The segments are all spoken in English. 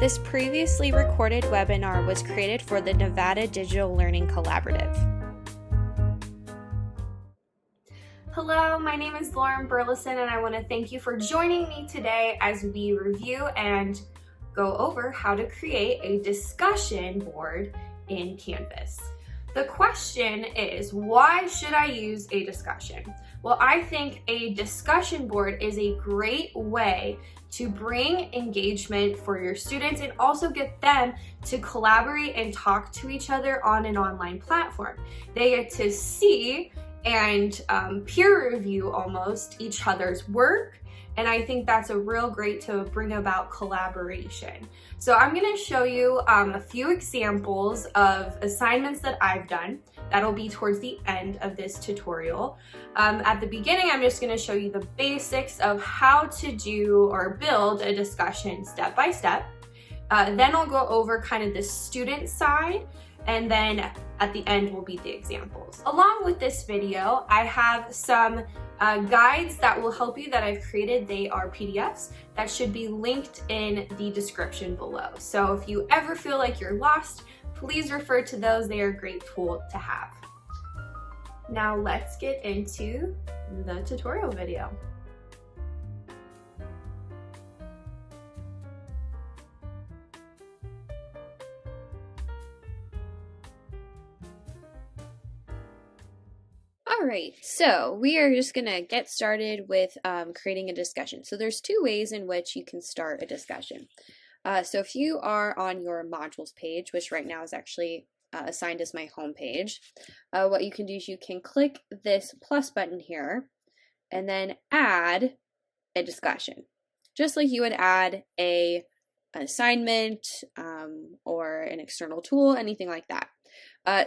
This previously recorded webinar was created for the Nevada Digital Learning Collaborative. Hello, my name is Lauren Burleson and I want to thank you for joining me today as we review and go over how to create a discussion board in Canvas. The question is, why should I use a discussion? Well, I think a discussion board is a great way to bring engagement for your students and also get them to collaborate and talk to each other on an online platform. They get to see and peer review almost each other's work. And I think that's a real great to bring about collaboration. So I'm going to show you a few examples of assignments that I've done. That'll be towards the end of this tutorial. At the beginning, I'm just going to show you the basics of how to do or build a discussion step by step. Then I'll go over kind of the student side, and then at the end will be the examples. Along with this video, I have some guides that will help you that I've created. They are PDFs that should be linked in the description below. So if you ever feel like you're lost, please refer to those. They are a great tool to have. Now let's get into the tutorial video. Alright, so we are just going to get started with creating a discussion. So there's two ways in which you can start a discussion. So if you are on your modules page, which right now is actually assigned as my home page, what you can do is you can click this plus button here and then add a discussion. Just like you would add an assignment or an external tool, anything like that.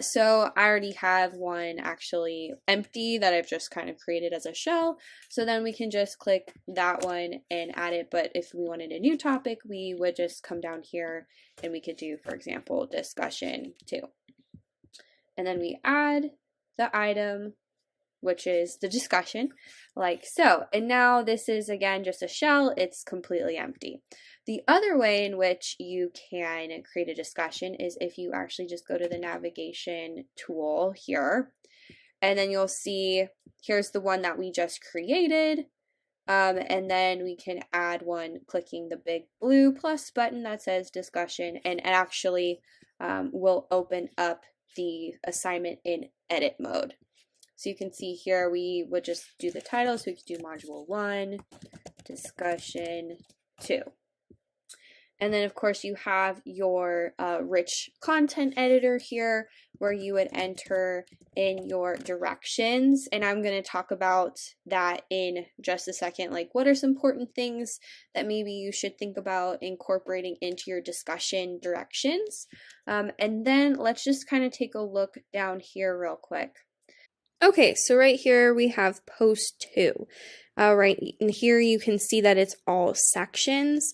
So I already have one actually empty that I've just kind of created as a shell. So then we can just click that one and add it. But if we wanted a new topic, we would just come down here and we could do, for example, discussion 2. And then we add the item, which is the discussion, like so. And now this is, again, just a shell. It's completely empty. The other way in which you can create a discussion is if you actually just go to the navigation tool here, and then you'll see here's the one that we just created, and then we can add one clicking the big blue plus button that says discussion, and it actually will open up the assignment in edit mode. So you can see here we would just do the title, so we could do module 1, discussion 2. And then, of course, you have your rich content editor here where you would enter in your directions. And I'm going to talk about that in just a second. Like, what are some important things that maybe you should think about incorporating into your discussion directions? And then let's just kind of take a look down here real quick. Okay, so right here we have post 2. Right in here you can see that it's all sections.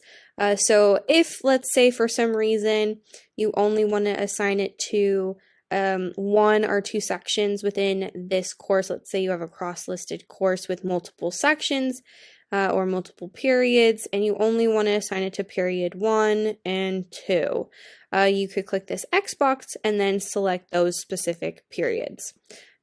So if, let's say, for some reason you only want to assign it to 1 or 2 sections within this course, let's say you have a cross-listed course with multiple sections or multiple periods, and you only want to assign it to period 1 and 2, you could click this X box and then select those specific periods.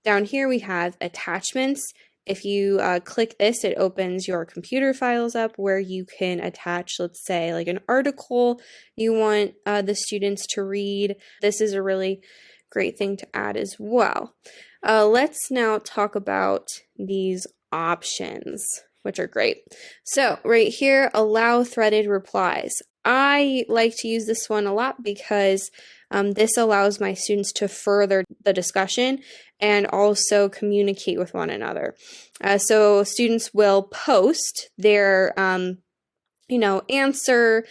Down here we have attachments. If you click this, it opens your computer files up where you can attach, let's say, like an article you want the students to read. This is a really great thing to add as well. Let's now talk about these options, which are great. So right here, allow threaded replies. I like to use this one a lot because this allows my students to further the discussion and also communicate with one another. So students will post their, answer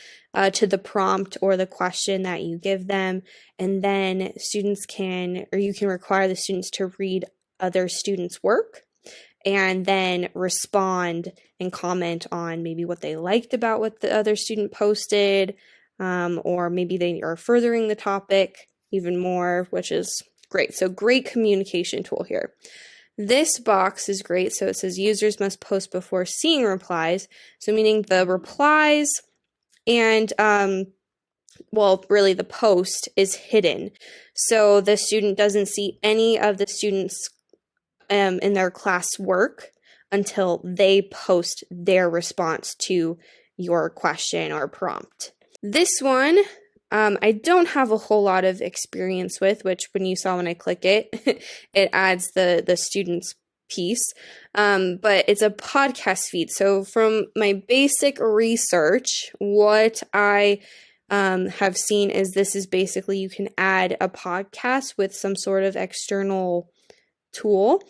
to the prompt or the question that you give them, and then students can, or you can require the students to read other students' work and then respond and comment on maybe what they liked about what the other student posted, or maybe they are furthering the topic even more, which is great. So great communication tool here. This box is great. So it says users must post before seeing replies. So meaning the replies and well, really the post is hidden. So the student doesn't see any of the students in their class work until they post their response to your question or prompt. This one, I don't have a whole lot of experience with, which when you saw when I click it, it adds the student's piece, but it's a podcast feed. So from my basic research, what I have seen is this is basically you can add a podcast with some sort of external tool.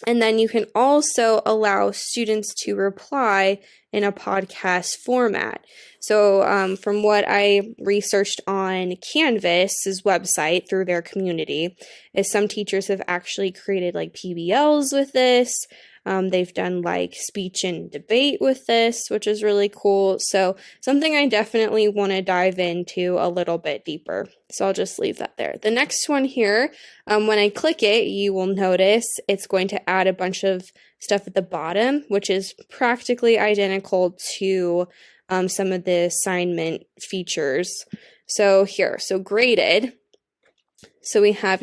And then you can also allow students to reply in a podcast format. So from what I researched on Canvas's website through their community, is some teachers have actually created like PBLs with this. They've done like speech and debate with this, which is really cool. So something I definitely want to dive into a little bit deeper. So I'll just leave that there. The next one here, when I click it, you will notice it's going to add a bunch of stuff at the bottom, which is practically identical to some of the assignment features. So here, so graded. So we have,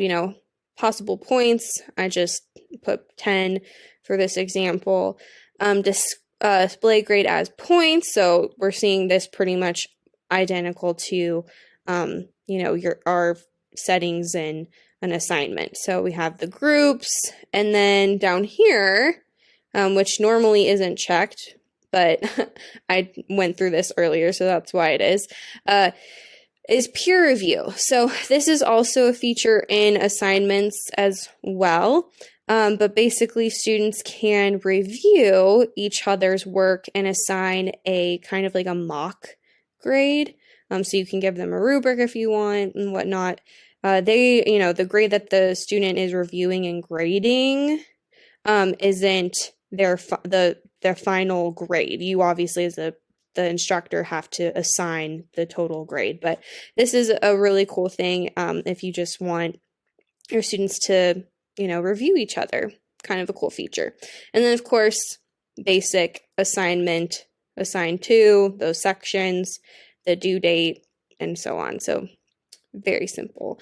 possible points. I just put 10 for this example. Display grade as points. So we're seeing this pretty much identical to, our settings in an assignment. So we have the groups, and then down here, which normally isn't checked, but I went through this earlier, so that's why it is peer review. So this is also a feature in assignments as well. But basically students can review each other's work and assign a kind of like a mock grade. So you can give them a rubric if you want and whatnot. The grade that the student is reviewing and grading isn't their final grade. You obviously as the instructor have to assign the total grade, but this is a really cool thing if you just want your students to review each other. Kind of a cool feature. And then of course, basic assignment, assign to those sections, the due date, and so on. So very simple.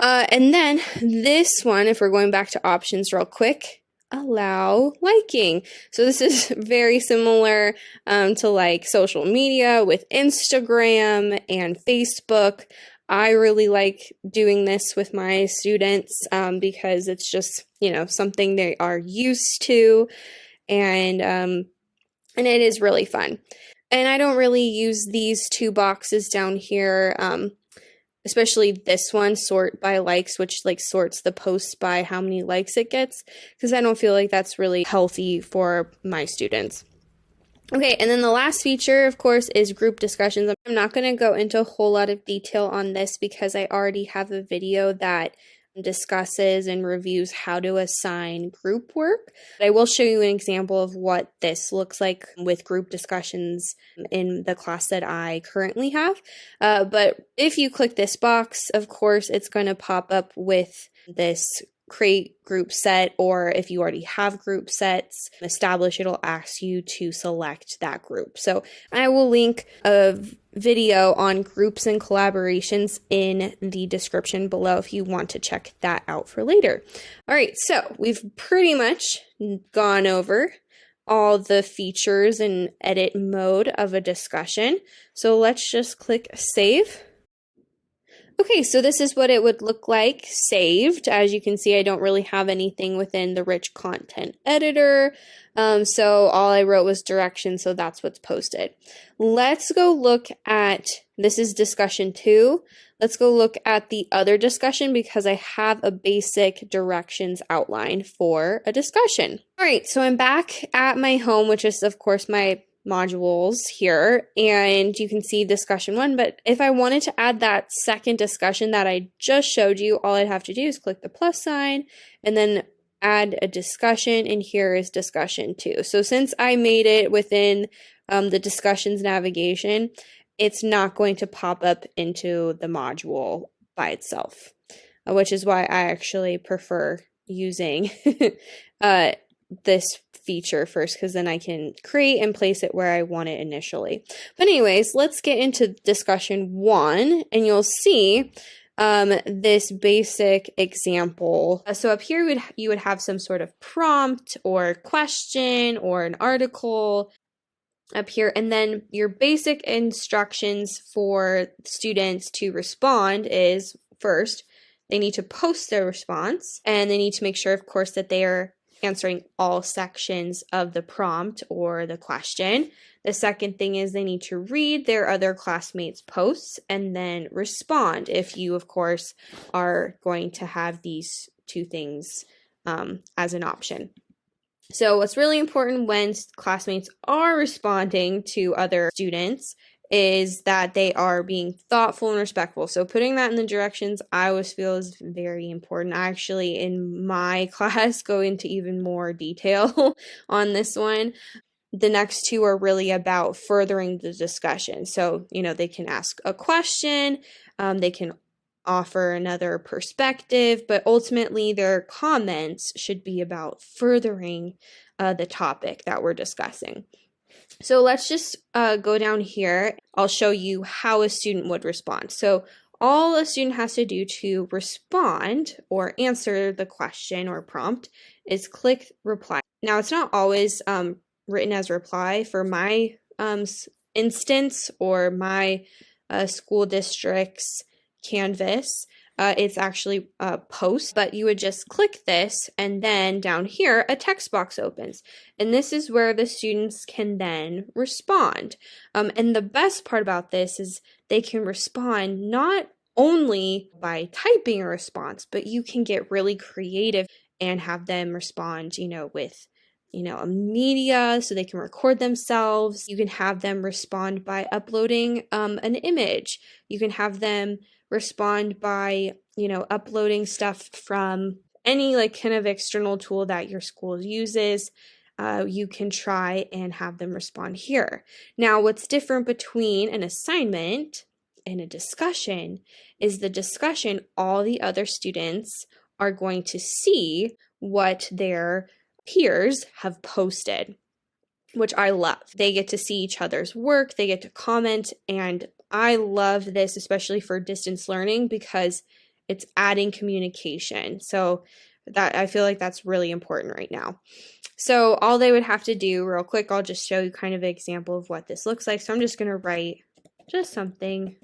And then this one, if we're going back to options real quick, allow liking. So this is very similar to like social media with Instagram and Facebook. I really like doing this with my students because it's just, something they are used to, and it is really fun. And I don't really use these two boxes down here, especially this one, sort by likes, which like sorts the posts by how many likes it gets, because I don't feel like that's really healthy for my students. Okay, and then the last feature, of course, is group discussions. I'm not going to go into a whole lot of detail on this because I already have a video that discusses and reviews how to assign group work. But I will show you an example of what this looks like with group discussions in the class that I currently have. But if you click this box, of course, it's going to pop up with this create group set, or if you already have group sets established, it'll ask you to select that group. So I will link a video on groups and collaborations in the description below if you want to check that out for later. All right, so we've pretty much gone over all the features and edit mode of a discussion. So let's just click save. Okay, so this is what it would look like saved. As you can see, I don't really have anything within the rich content editor. So all I wrote was directions, so that's what's posted. Let's go look at, this is discussion 2. Let's go look at the other discussion because I have a basic directions outline for a discussion. All right, so I'm back at my home, which is of course my modules here, and you can see discussion 1, but if I wanted to add that second discussion that I just showed you, all I'd have to do is click the plus sign and then add a discussion, and here is discussion 2. So since I made it within the discussions navigation, it's not going to pop up into the module by itself, which is why I actually prefer using this feature first, because then I can create and place it where I want it initially. But anyways, let's get into discussion 1, and you'll see this basic example. So up here you would have some sort of prompt or question or an article up here, and then your basic instructions for students to respond is, first, they need to post their response, and they need to make sure, of course, that they are answering all sections of the prompt or the question. The second thing is they need to read their other classmates' posts and then respond if you, of course, are going to have these two things as an option. So what's really important when classmates are responding to other students is that they are being thoughtful and respectful. So putting that in the directions I always feel is very important. I actually, in my class, go into even more detail on this one. The next two are really about furthering the discussion. So, they can ask a question, they can offer another perspective, but ultimately their comments should be about furthering the topic that we're discussing. So let's just go down here. I'll show you how a student would respond. So all a student has to do to respond or answer the question or prompt is click reply. Now, it's not always written as reply. For my instance or my school district's Canvas, it's actually post, but you would just click this, and then down here a text box opens, and this is where the students can then respond. And the best part about this is they can respond not only by typing a response, but you can get really creative and have them respond, with a media, so they can record themselves. You can have them respond by uploading an image. You can have them respond by, uploading stuff from any kind of external tool that your school uses. You can try and have them respond here. Now, what's different between an assignment and a discussion is the discussion, all the other students are going to see what their peers have posted, which I love. They get to see each other's work, they get to comment, and I love this, especially for distance learning, because it's adding communication. So that I feel like that's really important right now. So all they would have to do real quick, I'll just show you kind of an example of what this looks like. So I'm just going to write just something,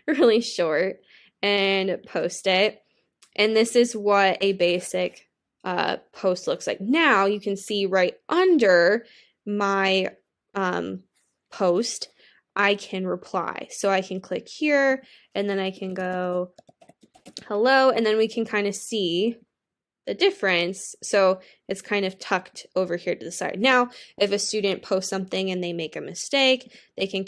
really short and post it. And this is what a basic post looks like. Now you can see right under my post, I can reply. So I can click here, and then I can go hello, and then we can kind of see the difference. So it's kind of tucked over here to the side. Now, if a student posts something and they make a mistake, they can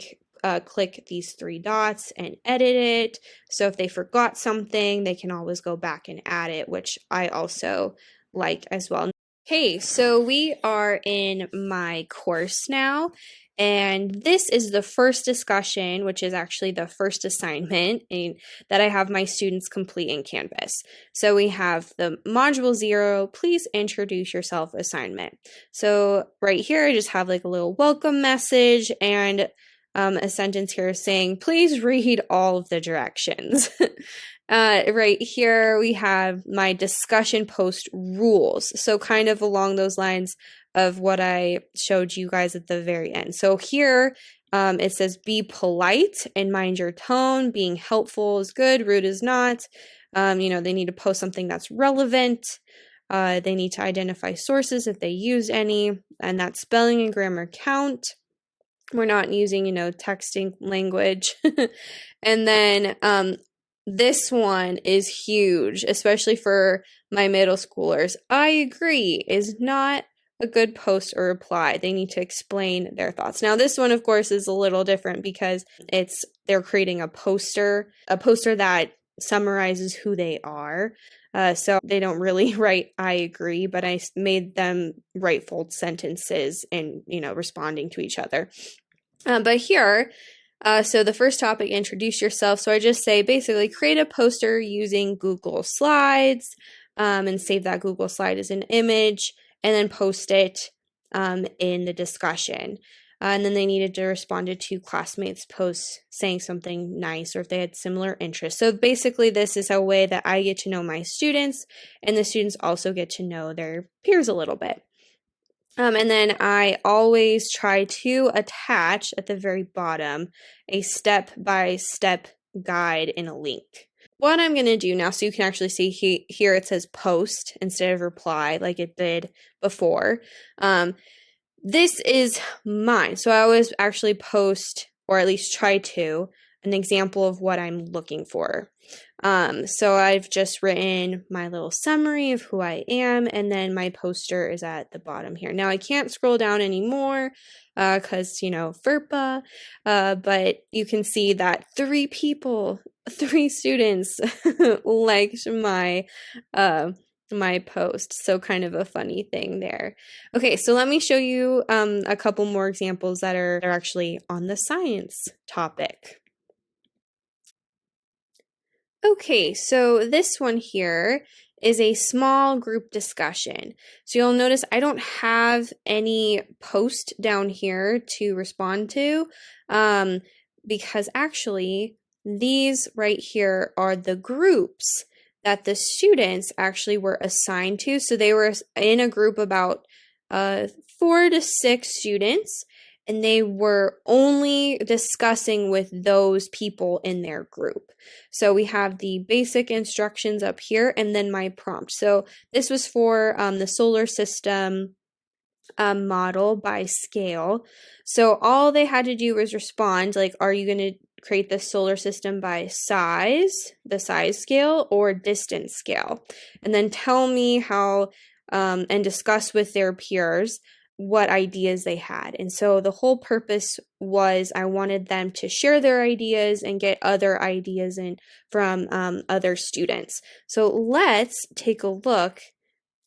click these 3 dots and edit it. So if they forgot something, they can always go back and add it, which I also like as well. Okay, so we are in my course now, and this is the first discussion, which is actually the first assignment that I have my students complete in Canvas. So we have the module 0, please introduce yourself assignment. So right here, I just have a little welcome message and a sentence here saying, please read all of the directions. Right here, we have my discussion post rules. So kind of along those lines of what I showed you guys at the very end. So here, it says be polite and mind your tone. Being helpful is good, rude is not. They need to post something that's relevant. They need to identify sources if they use any, and that spelling and grammar count. We're not using, texting language. And then this one is huge, especially for my middle schoolers. I agree is not a good post or reply. They need to explain their thoughts. Now, this one, of course, is a little different because they're creating a poster that summarizes who they are. So they don't really write I agree, but I made them write full sentences and, responding to each other. But here, so the first topic, introduce yourself. So I just say basically create a poster using Google Slides and save that Google slide as an image. and then post it in the discussion. And then they needed to respond to 2 classmates' posts saying something nice or if they had similar interests. So basically, this is a way that I get to know my students, and the students also get to know their peers a little bit. And then I always try to attach at the very bottom a step-by-step guide in a link. What I'm going to do now, so you can actually see here it says post instead of reply like it did before. This is mine. So I always actually post, or at least try to, an example of what I'm looking for. So I've just written my little summary of who I am, and then my poster is at the bottom here. Now I can't scroll down anymore because, FERPA, but you can see that 3 students liked my post. So kind of a funny thing there. Okay, so let me show you a couple more examples that are actually on the science topic. Okay, so this one here is a small group discussion. So you'll notice I don't have any post down here to respond to because actually these right here are the groups that the students actually were assigned to. So they were in a group about 4 to 6 students, and they were only discussing with those people in their group. So we have the basic instructions up here and then my prompt. So this was for the solar system model by scale. So all they had to do was respond, like, are you going to create the solar system by size, the size scale, or distance scale? And then tell me how, and discuss with their peers what ideas they had. And so the whole purpose was I wanted them to share their ideas and get other ideas in from other students. So let's take a look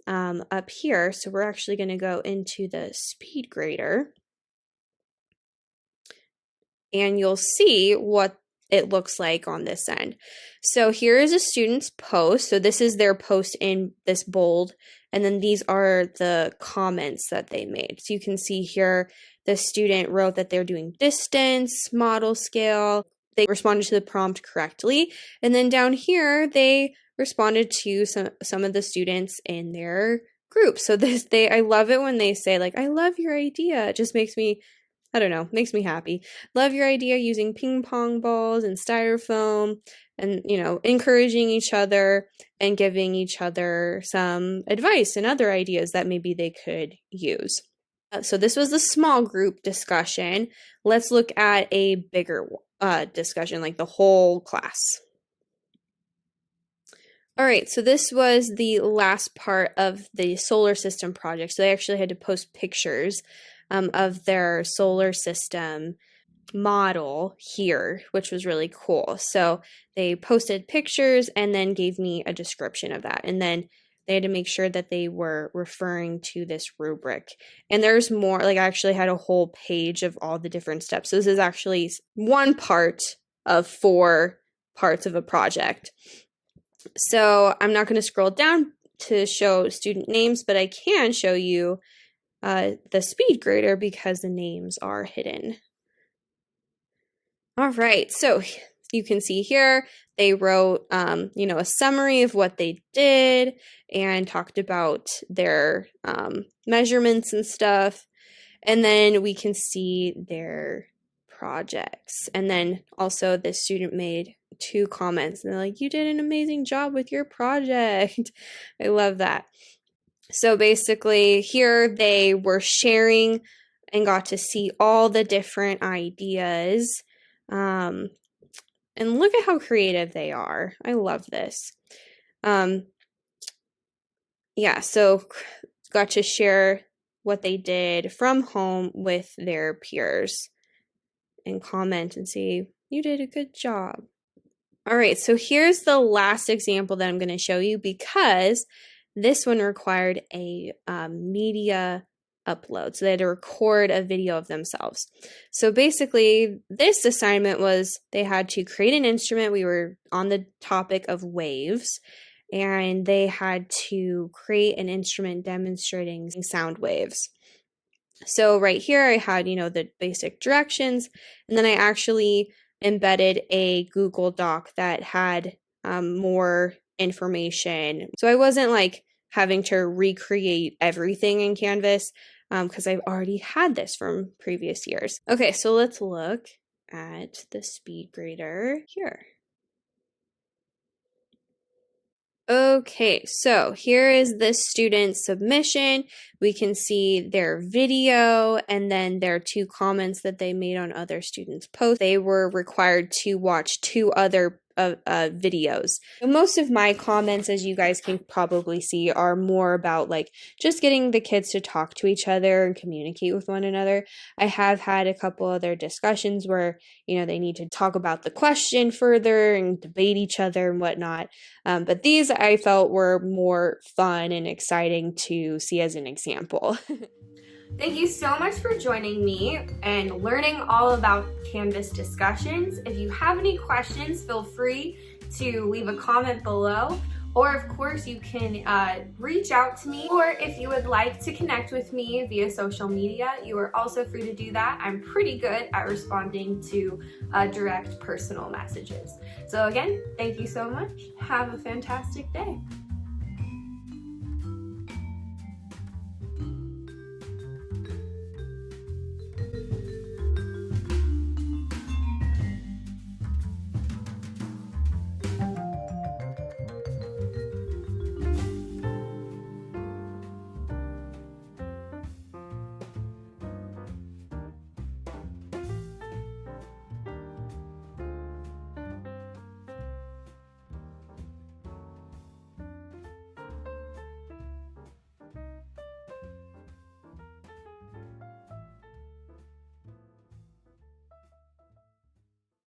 up here. So we're actually going to go into the speed grader, and you'll see what it looks like on this end. So here is a student's post. So this is their post in this bold, and then these are the comments that they made. So you can see here the student wrote that they're doing distance, model scale. They responded to the prompt correctly. And then down here, they responded to some of the students in their group. So I love it when they say, like, I love your idea. It just makes me, I don't know, makes me happy. Love your idea using ping pong balls and styrofoam, and, encouraging each other and giving each other some advice and other ideas that maybe they could use. So this was the small group discussion. Let's look at a bigger discussion, like the whole class. All right, so this was the last part of the solar system project. So they actually had to post pictures of their solar system model here, which was really cool. So they posted pictures and then gave me a description of that. And then they had to make sure that they were referring to this rubric. And there's more, like, I actually had a whole page of all the different steps. So this is actually one part of 4 parts of a project. So I'm not going to scroll down to show student names, but I can show you the speed grader because the names are hidden. All right, so you can see here they wrote, a summary of what they did and talked about their measurements and stuff. And then we can see their projects. And then also the student made 2 comments, and they're like, you did an amazing job with your project. I love that. So basically here they were sharing and got to see all the different ideas. And look at how creative they are. I love this. So got to share what they did from home with their peers and comment and say, you did a good job. All right, so here's the last example that I'm going to show you because this one required a media upload. So they had to record a video of themselves. So basically, this assignment was they had to create an instrument. We were on the topic of waves. and they had to create an instrument demonstrating sound waves. So right here I had, the basic directions, and then I actually embedded a Google Doc that had more information. So I wasn't like having to recreate everything in Canvas because I've already had this from previous years. Okay, so let's look at the speed grader here. Okay, so here is the student submission. We can see their video and then their 2 comments that they made on other students' posts. They were required to watch 2 other videos. So most of my comments, as you guys can probably see, are more about like just getting the kids to talk to each other and communicate with one another. I have had a couple other discussions where, they need to talk about the question further and debate each other and whatnot. But these I felt were more fun and exciting to see as an example. Thank you so much for joining me and learning all about Canvas discussions. If you have any questions, feel free to leave a comment below. Or of course, you can reach out to me. Or if you would like to connect with me via social media, you are also free to do that. I'm pretty good at responding to direct personal messages. So again, thank you so much. Have a fantastic day.